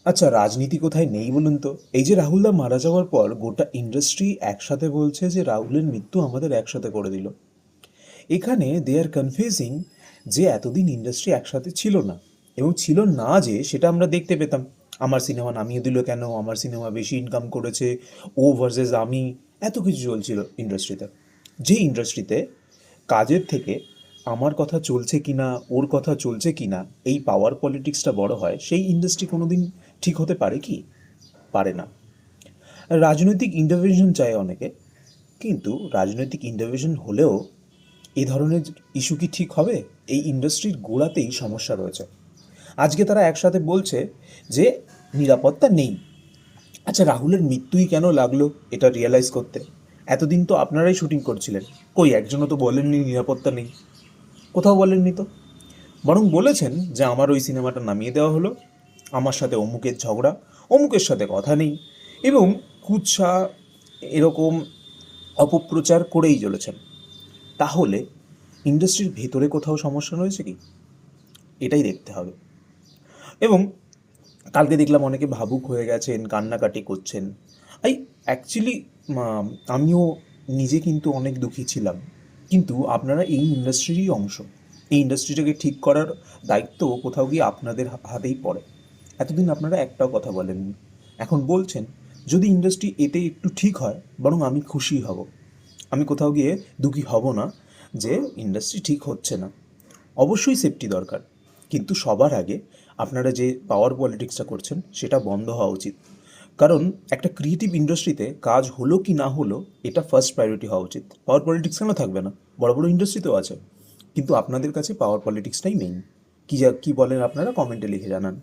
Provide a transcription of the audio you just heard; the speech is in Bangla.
আচ্ছা, রাজনীতি কোথায় নেই বলুন তো? এই যে রাহুলদা মারা যাওয়ার পর গোটা ইন্ডাস্ট্রি একসাথে বলছে যে রাহুলের মৃত্যু আমাদের একসাথে করে দিল। এখানে দে আর কনফিউজিং যে এতদিন ইন্ডাস্ট্রি একসাথে ছিল না, এবং ছিল না যে সেটা আমরা দেখতে পেতাম। আমার সিনেমা নামিয়ে দিল কেন, আমার সিনেমা বেশি ইনকাম করেছে, ও ভার্সেস আমি, এত কিছু চলছিল ইন্ডাস্ট্রিতে। যে ইন্ডাস্ট্রিতে কাজের থেকে আমার কথা চলছে কিনা, ওর কথা চলছে কিনা, এই পাওয়ার পলিটিক্সটা বড় হয়, সেই ইন্ডাস্ট্রি কোনোদিন ঠিক হতে পারে কি? পারে না। রাজনৈতিক ইন্টারভেনশন চায় অনেকে, কিন্তু রাজনৈতিক ইন্টারভেনশন হলেও এই ধরনের ইস্যু কি ঠিক হবে? এই ইন্ডাস্ট্রির গোড়াতেই সমস্যা রয়েছে। আজকে তারা একসাথে বলছে যে নিরাপত্তা নেই। আচ্ছা, রাহুলের মৃত্যুই কেন লাগলো এটা রিয়েলাইজ করতে? এতদিন তো আপনারাই শুটিং করছিলেন, কই একজনও তো বলেননি নিরাপত্তা নেই। কোথাও বলেননি তো। বরং বলেছেন যে আমার ওই সিনেমাটা নামিয়ে দেওয়া হলো, আমার সাথে অমুকের ঝগড়া, অমুকের সাথে কথা নেই, এবং কুৎসা এরকম অপপ্রচার করেই চলেছেন। তাহলে ইন্ডাস্ট্রির ভেতরে কোথাও সমস্যা রয়েছে কি? এটাই দেখতে হবে। এবং কালকে দেখলাম অনেকে ভাবুক হয়ে গেছেন, কান্নাকাটি করছেন। আই অ্যাকচুয়ালি আমিও নিজে কিন্তু অনেক দুঃখী ছিলাম। কিন্তু আপনারা এই ইন্ডাস্ট্রিরই অংশ। এই ইন্ডাস্ট্রিটাকে ঠিক করার দায়িত্ব কোথাও গিয়ে আপনাদের হাতেই পড়ে। এতদিন আপনারা একটাও কথা বলেননি, এখন বলছেন। যদি ইন্ডাস্ট্রি এতে একটু ঠিক হয়, বরং আমি খুশি হব। আমি কোথাও গিয়ে দুঃখী হব না যে ইন্ডাস্ট্রি ঠিক হচ্ছে না। অবশ্যই সেফটি দরকার, কিন্তু সবার আগে আপনারা যে পাওয়ার পলিটিক্সটা করছেন সেটা বন্ধ হওয়া উচিত। কারণ একটা ক্রিয়েটিভ ইন্ডাস্ট্রিতে কাজ হলো কি না হলো, এটা ফার্স্ট প্রায়োরিটি হওয়া উচিত। পাওয়ার পলিটিক্স কেন থাকবে না? বড় বড় ইন্ডাস্ট্রিতেও আছে। কিন্তু আপনাদের কাছে পাওয়ার পলিটিক্সটাই মেইন। কী বলেন আপনারা, কমেন্টে লিখে জানান।